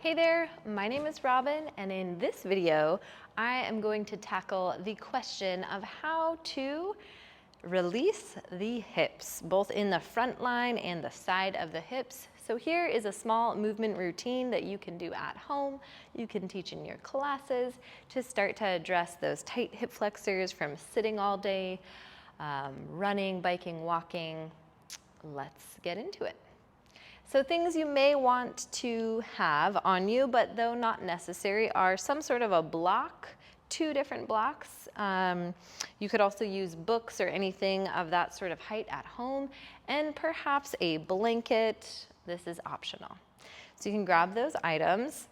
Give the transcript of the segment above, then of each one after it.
Hey there, my name is Robin, and in this video, I am going to tackle the question of how to release the hips, both in the front line and the side of the hips. So here is a small movement routine that you can do at home, you can teach in your classes to start to address those tight hip flexors from sitting all day, running, biking, walking. Let's get into it. So things you may want to have on you, but though not necessary, are some sort of a block, 2 different blocks. You could also use books or anything of that sort of height at home, and perhaps a blanket. This is optional. So you can grab those items,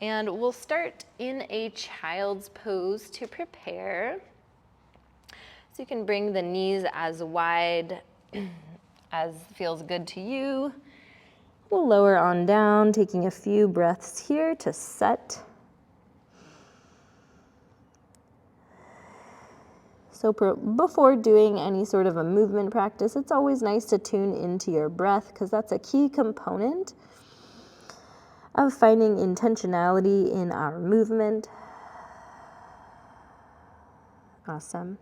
and we'll start in a child's pose to prepare. So you can bring the knees as wide as feels good to you. We'll lower on down, taking a few breaths here to set. So before doing any sort of a movement practice, it's always nice to tune into your breath because that's a key component of finding intentionality in our movement. Awesome.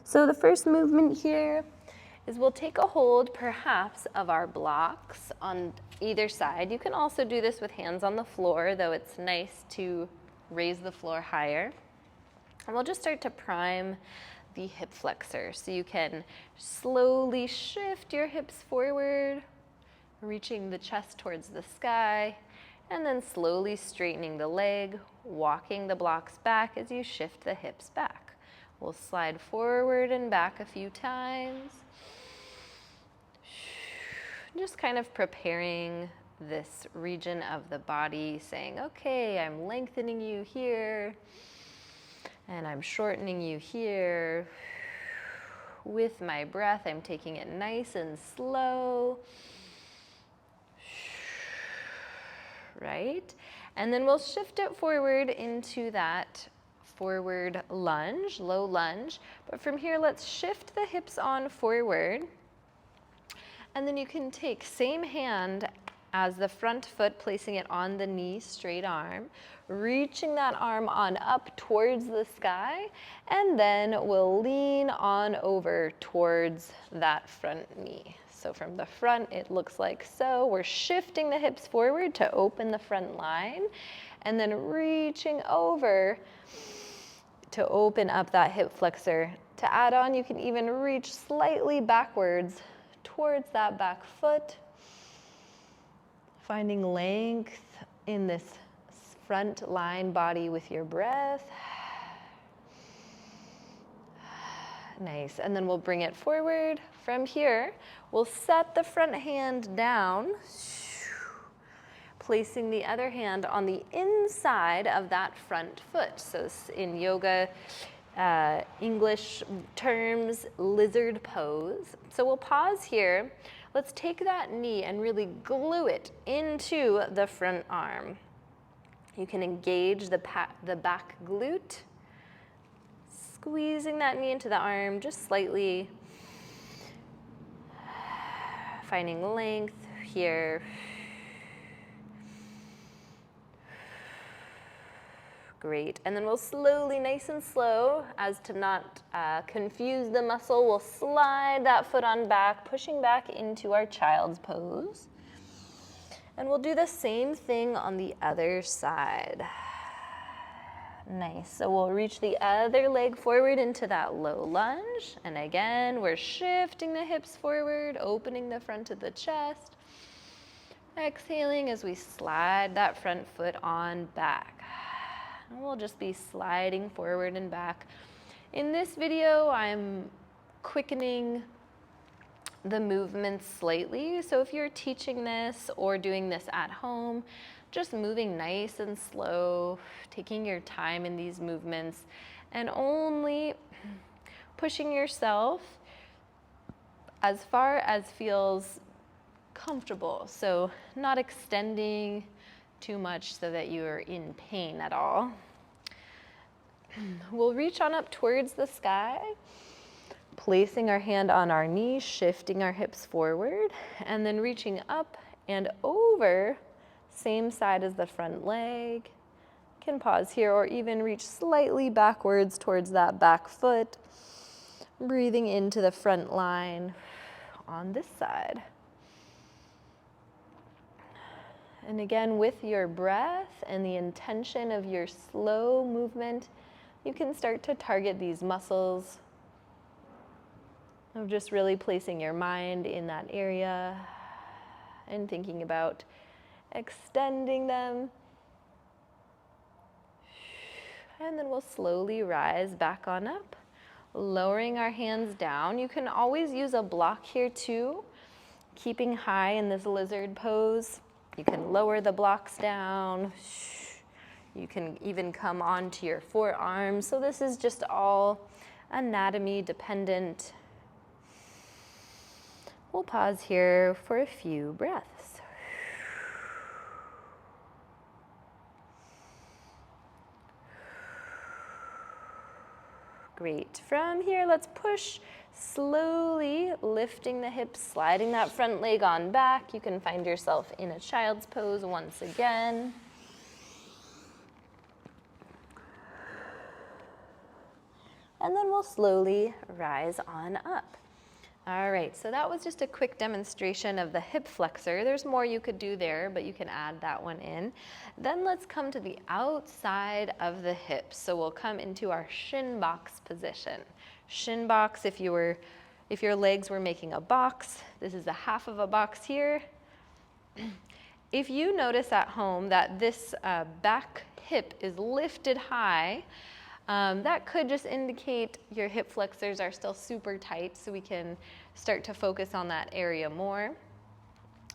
So the first movement here is we'll take a hold perhaps of our blocks on either side. You can also do this with hands on the floor, though it's nice to raise the floor higher. And we'll just start to prime the hip flexor. So you can slowly shift your hips forward, reaching the chest towards the sky, and then slowly straightening the leg, walking the blocks back as you shift the hips back. We'll slide forward and back a few times. Just kind of preparing this region of the body, saying, okay, I'm lengthening you here, and I'm shortening you here. With my breath, I'm taking it nice and slow. Right? And then we'll shift it forward into that forward lunge, low lunge. But from here, let's shift the hips on forward. And then you can take same hand as the front foot, placing it on the knee, straight arm, reaching that arm on up towards the sky, and then we'll lean on over towards that front knee. So from the front, it looks like so. We're shifting the hips forward to open the front line, and then reaching over to open up that hip flexor. To add on, you can even reach slightly backwards towards that back foot, finding length in this front line body with your breath. Nice, and then we'll bring it forward. From here, we'll set the front hand down, placing the other hand on the inside of that front foot. So in yoga, English terms, lizard pose. So we'll pause here. Let's take that knee and really glue it into the front arm. You can engage the back glute, squeezing that knee into the arm just slightly, finding length here. Great, and then we'll slowly, nice and slow, as to not confuse the muscle, we'll slide that foot on back, pushing back into our child's pose. And we'll do the same thing on the other side. Nice, so we'll reach the other leg forward into that low lunge. And again, we're shifting the hips forward, opening the front of the chest. Exhaling as we slide that front foot on back. And we'll just be sliding forward and back. In this video, I'm quickening the movements slightly. So if you're teaching this or doing this at home, just moving nice and slow, taking your time in these movements, and only pushing yourself as far as feels comfortable. So not extending too much so that you are in pain at all. We'll reach on up towards the sky, placing our hand on our knee, shifting our hips forward, and then reaching up and over, same side as the front leg. You can pause here or even reach slightly backwards towards that back foot. Breathing into the front line on this side. And again, with your breath and the intention of your slow movement, you can start to target these muscles of just really placing your mind in that area and thinking about extending them. And then we'll slowly rise back on up, lowering our hands down. You can always use a block here too, keeping high in this lizard pose. You can lower the blocks down. You can even come onto your forearms. So this is just all anatomy dependent. We'll pause here for a few breaths. Great. From here, let's push, slowly lifting the hips, sliding that front leg on back. You can find yourself in a child's pose once again. And then we'll slowly rise on up. All right, so that was just a quick demonstration of the hip flexor. There's more you could do there, but you can add that one in. Then let's come to the outside of the hips. So we'll come into our shin box position. Shin box, if your legs were making a box, this is a half of a box here. If you notice at home that this back hip is lifted high, that could just indicate your hip flexors are still super tight, so we can start to focus on that area more.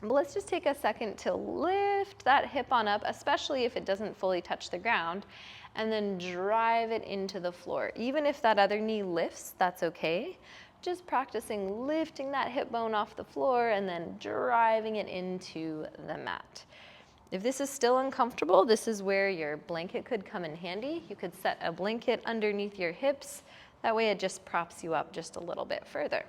But let's just take a second to lift that hip on up, especially if it doesn't fully touch the ground, and then drive it into the floor. Even if that other knee lifts, that's okay. Just practicing lifting that hip bone off the floor and then driving it into the mat. If this is still uncomfortable, this is where your blanket could come in handy. You could set a blanket underneath your hips. That way it just props you up just a little bit further.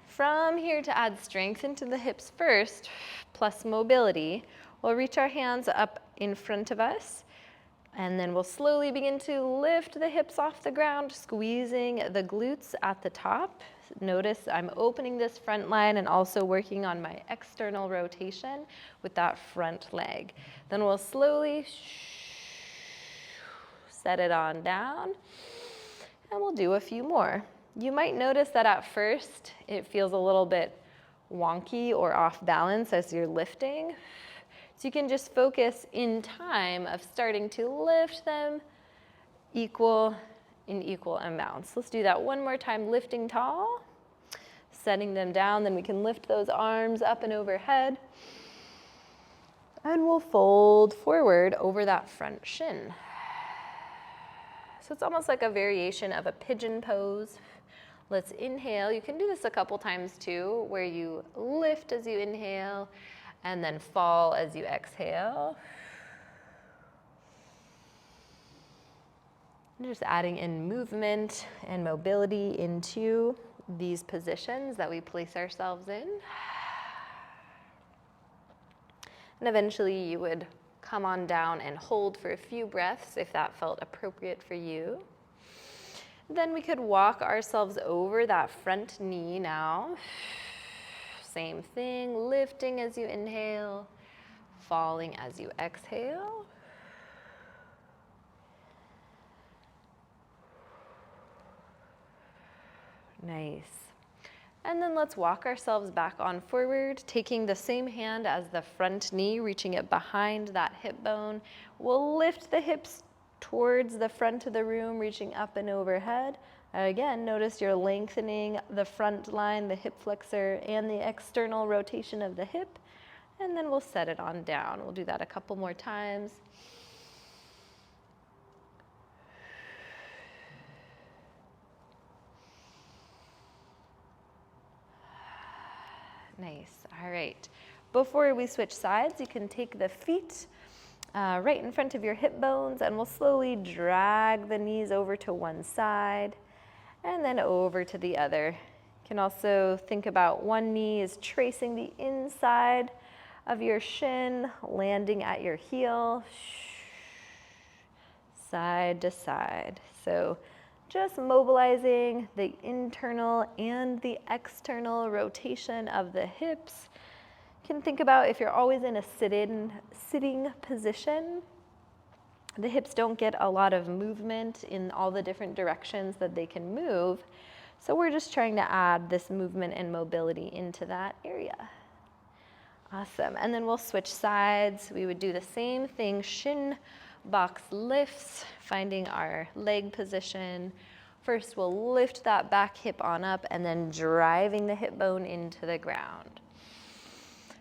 From here, to add strength into the hips first, plus mobility, we'll reach our hands up in front of us, and then we'll slowly begin to lift the hips off the ground, squeezing the glutes at the top. Notice I'm opening this front line and also working on my external rotation with that front leg. Then we'll slowly set it on down, and we'll do a few more. You might notice that at first it feels a little bit wonky or off balance as you're lifting. So you can just focus in time of starting to lift them in equal amounts. Let's do that one more time, lifting tall, setting them down, then we can lift those arms up and overhead. And we'll fold forward over that front shin. So it's almost like a variation of a pigeon pose. Let's inhale. You can do this a couple times too, where you lift as you inhale and then fall as you exhale. Just adding in movement and mobility into these positions that we place ourselves in. And eventually you would come on down and hold for a few breaths if that felt appropriate for you. Then we could walk ourselves over that front knee now. Same thing, lifting as you inhale, falling as you exhale. Nice. And then let's walk ourselves back on forward, taking the same hand as the front knee, reaching it behind that hip bone. We'll lift the hips towards the front of the room, reaching up and overhead. Again, notice you're lengthening the front line, the hip flexor, and the external rotation of the hip. And then we'll set it on down. We'll do that a couple more times. Nice. All right. Before we switch sides, you can take the feet right in front of your hip bones, and we'll slowly drag the knees over to one side and then over to the other. You can also think about one knee is tracing the inside of your shin landing at your heel, side to side. So just mobilizing the internal and the external rotation of the hips. You can think about if you're always in a sitting position, the hips don't get a lot of movement in all the different directions that they can move. So we're just trying to add this movement and mobility into that area. Awesome. And then we'll switch sides. We would do the same thing, shin box lifts, finding our leg position. First, we'll lift that back hip on up and then driving the hip bone into the ground.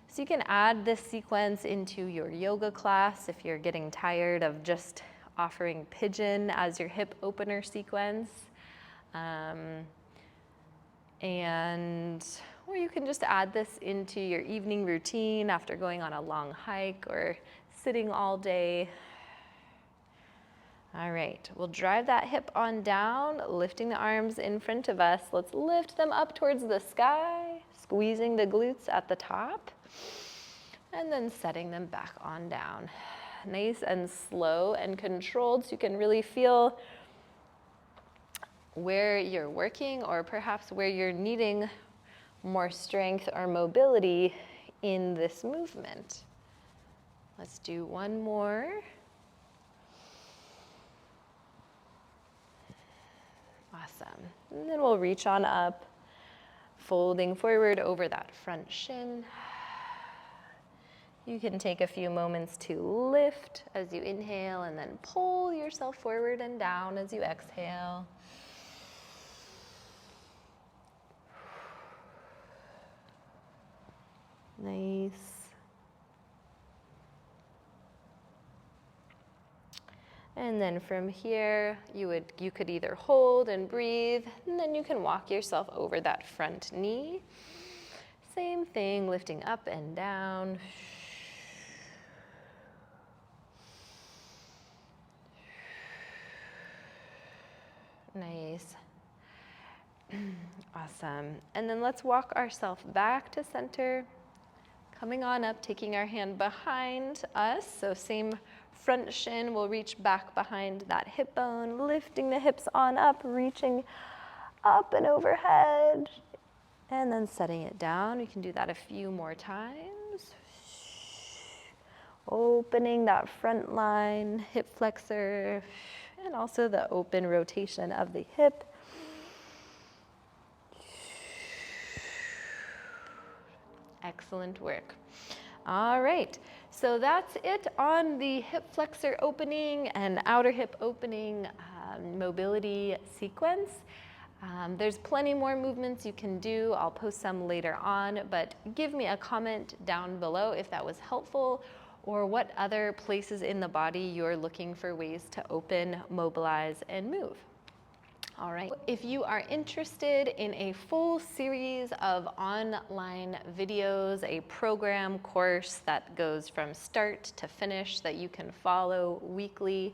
So you can add this sequence into your yoga class if you're getting tired of just offering pigeon as your hip opener sequence. Or you can just add this into your evening routine after going on a long hike or sitting all day. All right, we'll drive that hip on down, lifting the arms in front of us. Let's lift them up towards the sky, squeezing the glutes at the top, and then setting them back on down. Nice and slow and controlled so you can really feel where you're working or perhaps where you're needing more strength or mobility in this movement. Let's do one more. Awesome. And then we'll reach on up, folding forward over that front shin. You can take a few moments to lift as you inhale and then pull yourself forward and down as you exhale. Nice. And then from here, you could either hold and breathe, and then you can walk yourself over that front knee. Same thing, lifting up and down. Nice. Awesome. And then let's walk ourselves back to center. Coming on up, taking our hand behind us. So same front shin, we'll reach back behind that hip bone, lifting the hips on up, reaching up and overhead, and then setting it down. We can do that a few more times. Opening that front line, hip flexor, and also the open rotation of the hip. Excellent work. All right, so that's it on the hip flexor opening and outer hip opening mobility sequence. There's plenty more movements you can do. I'll post some later on, but give me a comment down below if that was helpful or what other places in the body you're looking for ways to open, mobilize, and move. All right, if you are interested in a full series of online videos, a program course that goes from start to finish that you can follow weekly,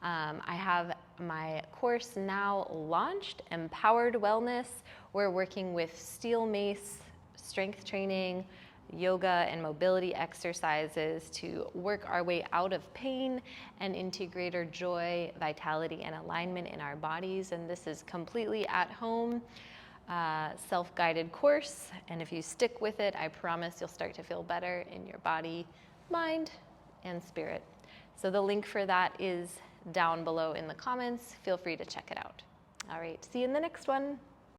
I have my course now launched, Empowered Wellness. We're working with steel mace, strength training, yoga and mobility exercises to work our way out of pain and into greater joy, vitality, and alignment in our bodies. And this is completely at home, self-guided course. And if you stick with it, I promise you'll start to feel better in your body, mind, and spirit. So the link for that is down below in the comments. Feel free to check it out. All right, see you in the next one.